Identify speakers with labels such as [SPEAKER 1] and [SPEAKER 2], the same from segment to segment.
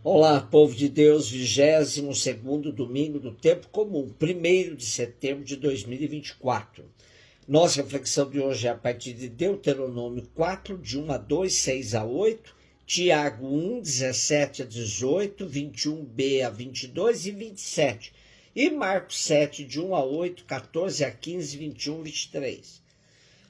[SPEAKER 1] Olá, povo de Deus, 22º domingo do tempo comum, 1º de setembro de 2024. Nossa reflexão de hoje é a partir de Deuteronômio 4, de 1 a 2, 6 a 8, Tiago 1, 17 a 18, 21b a 22 e 27, e Marcos 7, de 1 a 8, 14 a 15, 21, 23.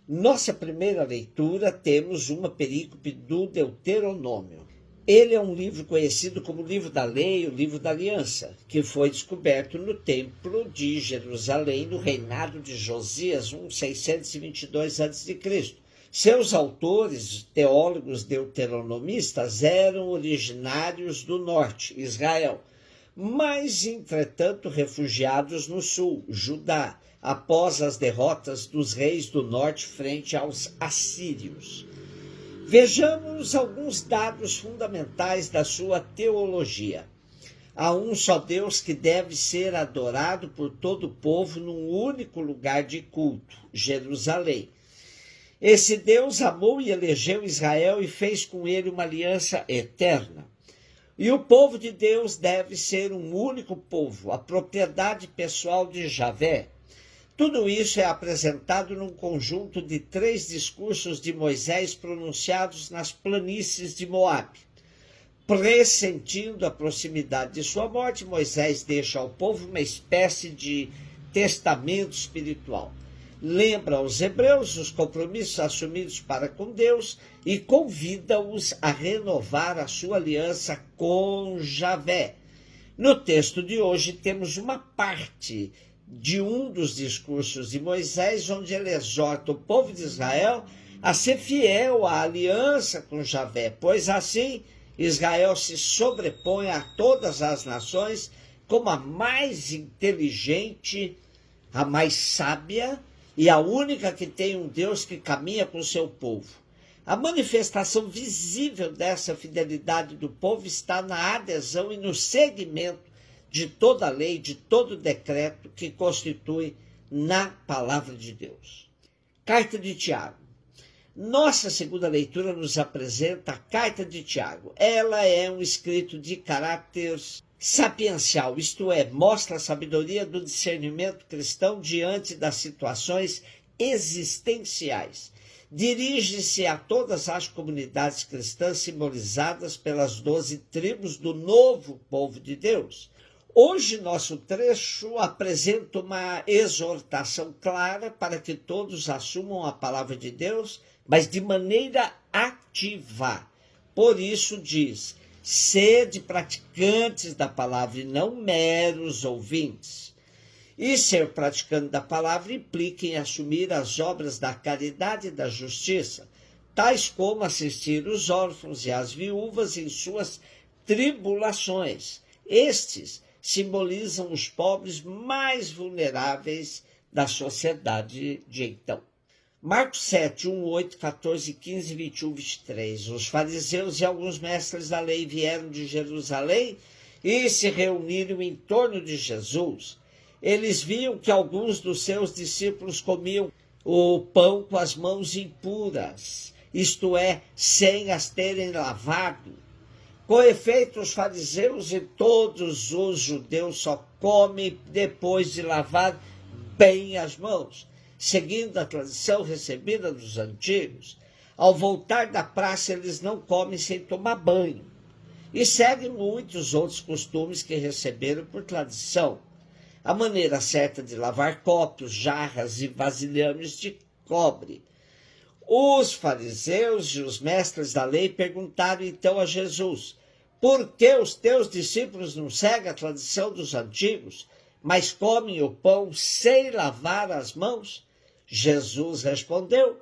[SPEAKER 1] Nossa primeira leitura, temos uma perícope do Deuteronômio. Ele é um livro conhecido como o livro da lei, o livro da aliança, que foi descoberto no templo de Jerusalém, no reinado de Josias, 622 a.C. Seus autores, teólogos deuteronomistas, eram originários do norte, Israel, mas, entretanto, refugiados no sul, Judá, após as derrotas dos reis do norte frente aos assírios. Vejamos alguns dados fundamentais da sua teologia. Há um só Deus que deve ser adorado por todo o povo num único lugar de culto, Jerusalém. Esse Deus amou e elegeu Israel e fez com ele uma aliança eterna. E o povo de Deus deve ser um único povo, a propriedade pessoal de Javé. Tudo isso é apresentado num conjunto de 3 discursos de Moisés pronunciados nas planícies de Moabe. Pressentindo a proximidade de sua morte, Moisés deixa ao povo uma espécie de testamento espiritual. Lembra aos hebreus os compromissos assumidos para com Deus e convida-os a renovar a sua aliança com Javé. No texto de hoje temos uma parte de um dos discursos de Moisés, onde ele exorta o povo de Israel a ser fiel à aliança com Javé, pois assim Israel se sobrepõe a todas as nações como a mais inteligente, a mais sábia e a única que tem um Deus que caminha com o seu povo. A manifestação visível dessa fidelidade do povo está na adesão e no seguimento de toda a lei, de todo o decreto que constitui na palavra de Deus. Carta de Tiago. Nossa segunda leitura nos apresenta a Carta de Tiago. Ela é um escrito de caráter sapiencial, isto é, mostra a sabedoria do discernimento cristão diante das situações existenciais. Dirige-se a todas as comunidades cristãs simbolizadas pelas 12 tribos do novo povo de Deus. Hoje, nosso trecho apresenta uma exortação clara para que todos assumam a palavra de Deus, mas de maneira ativa. Por isso diz: sede praticantes da palavra e não meros ouvintes. E ser praticante da palavra implica em assumir as obras da caridade e da justiça, tais como assistir os órfãos e as viúvas em suas tribulações. Estes simbolizam os pobres mais vulneráveis da sociedade de então. Marcos 7, 1, 8, 14, 15, 21, 23. Os fariseus e alguns mestres da lei vieram de Jerusalém e se reuniram em torno de Jesus. Eles viam que alguns dos seus discípulos comiam o pão com as mãos impuras, isto é, sem as terem lavado. Com efeito, os fariseus e todos os judeus só comem depois de lavar bem as mãos, seguindo a tradição recebida dos antigos. Ao voltar da praça, eles não comem sem tomar banho. E seguem muitos outros costumes que receberam por tradição. A maneira certa de lavar copos, jarras e vasilhames de cobre. Os fariseus e os mestres da lei perguntaram então a Jesus: por que os teus discípulos não seguem a tradição dos antigos, mas comem o pão sem lavar as mãos? Jesus respondeu: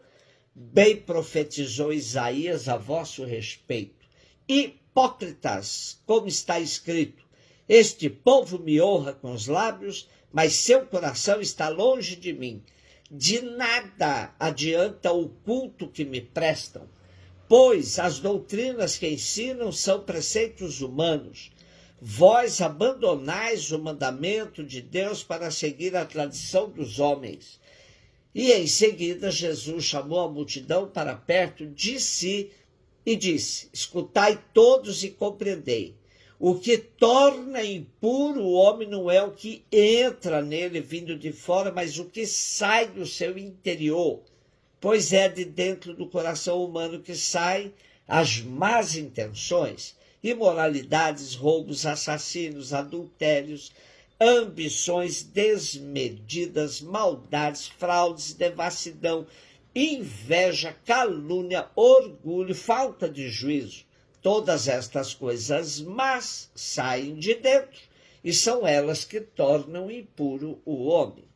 [SPEAKER 1] bem profetizou Isaías a vosso respeito. Hipócritas, como está escrito: este povo me honra com os lábios, mas seu coração está longe de mim. De nada adianta o culto que me prestam, pois as doutrinas que ensinam são preceitos humanos. Vós abandonais o mandamento de Deus para seguir a tradição dos homens. E em seguida Jesus chamou a multidão para perto de si e disse: escutai todos e compreendei. O que torna impuro o homem não é o que entra nele vindo de fora, mas o que sai do seu interior, pois é de dentro do coração humano que saem as más intenções, imoralidades, roubos, assassinos, adultérios, ambições desmedidas, maldades, fraudes, devassidão, inveja, calúnia, orgulho, falta de juízo. Todas estas coisas más saem de dentro e são elas que tornam impuro o homem.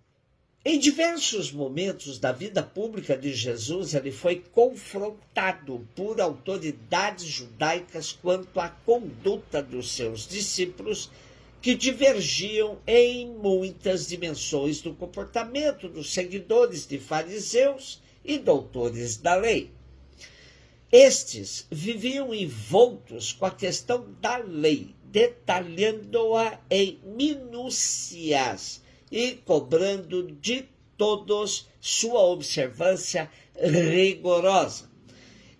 [SPEAKER 1] Em diversos momentos da vida pública de Jesus, ele foi confrontado por autoridades judaicas quanto à conduta dos seus discípulos, que divergiam em muitas dimensões do comportamento dos seguidores de fariseus e doutores da lei. Estes viviam envoltos com a questão da lei, detalhando-a em minúcias e cobrando de todos sua observância rigorosa.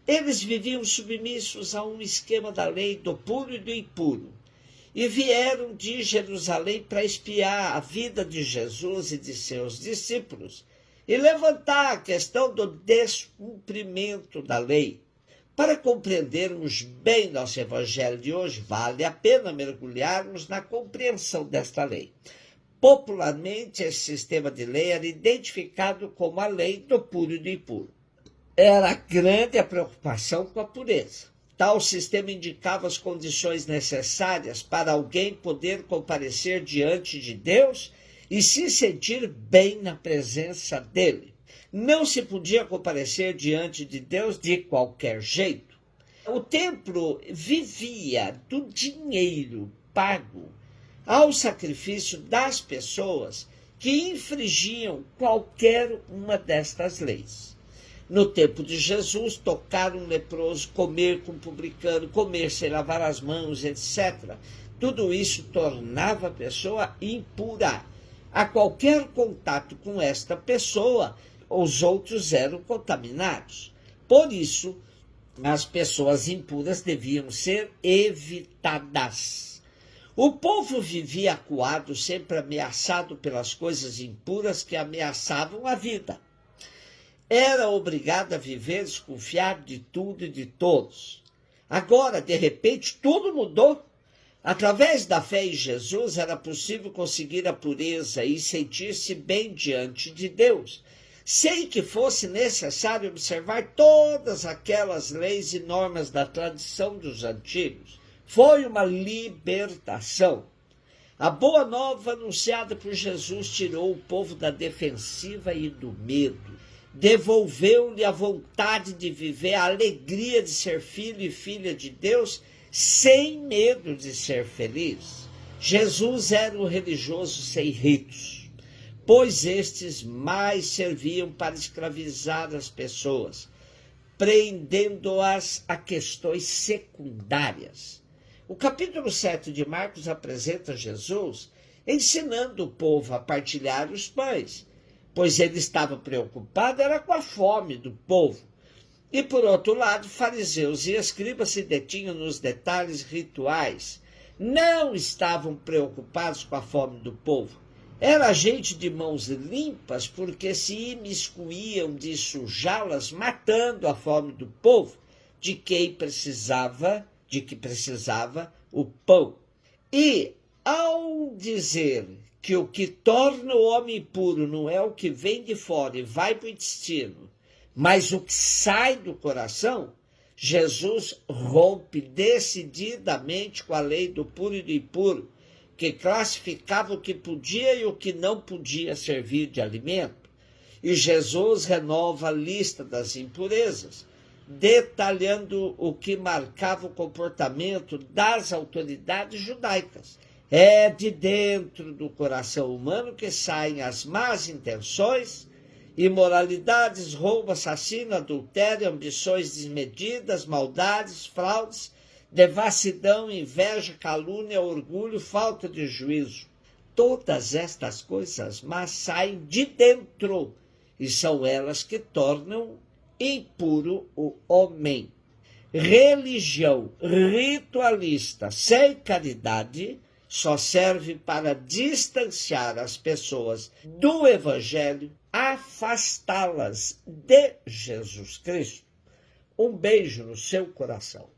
[SPEAKER 1] Eles viviam submissos a um esquema da lei do puro e do impuro, e vieram de Jerusalém para espiar a vida de Jesus e de seus discípulos e levantar a questão do descumprimento da lei. Para compreendermos bem nosso evangelho de hoje, vale a pena mergulharmos na compreensão desta lei. Popularmente, esse sistema de lei era identificado como a lei do puro e do impuro. Era grande a preocupação com a pureza. Tal sistema indicava as condições necessárias para alguém poder comparecer diante de Deus e se sentir bem na presença dele. Não se podia comparecer diante de Deus de qualquer jeito. O templo vivia do dinheiro pago ao sacrifício das pessoas que infringiam qualquer uma destas leis. No tempo de Jesus, tocar um leproso, comer com um publicano, comer sem lavar as mãos, etc. Tudo isso tornava a pessoa impura. A qualquer contato com esta pessoa, os outros eram contaminados. Por isso, as pessoas impuras deviam ser evitadas. O povo vivia acuado, sempre ameaçado pelas coisas impuras que ameaçavam a vida. Era obrigado a viver desconfiado de tudo e de todos. Agora, de repente, tudo mudou. Através da fé em Jesus, era possível conseguir a pureza e sentir-se bem diante de Deus, sem que fosse necessário observar todas aquelas leis e normas da tradição dos antigos. Foi uma libertação. A boa nova anunciada por Jesus tirou o povo da defensiva e do medo. Devolveu-lhe a vontade de viver, a alegria de ser filho e filha de Deus, sem medo de ser feliz. Jesus era o religioso sem ritos, pois estes mais serviam para escravizar as pessoas, prendendo-as a questões secundárias. O capítulo 7 de Marcos apresenta Jesus ensinando o povo a partilhar os pães, pois ele estava preocupado era com a fome do povo. E, por outro lado, fariseus e escribas se detinham nos detalhes rituais. Não estavam preocupados com a fome do povo. Era gente de mãos limpas, porque se imiscuíam de sujá-las, matando a fome do povo, de que precisava o pão. E, ao dizer que o que torna o homem puro não é o que vem de fora e vai para o intestino, mas o que sai do coração, Jesus rompe decididamente com a lei do puro e do impuro, que classificava o que podia e o que não podia servir de alimento. E Jesus renova a lista das impurezas, detalhando o que marcava o comportamento das autoridades judaicas. É de dentro do coração humano que saem as más intenções, imoralidades, roubo, assassino, adultério, ambições desmedidas, maldades, fraudes, devassidão, inveja, calúnia, orgulho, falta de juízo. Todas estas coisas más saem de dentro e são elas que tornam impuro o homem. Religião ritualista sem caridade só serve para distanciar as pessoas do Evangelho, afastá-las de Jesus Cristo. Um beijo no seu coração.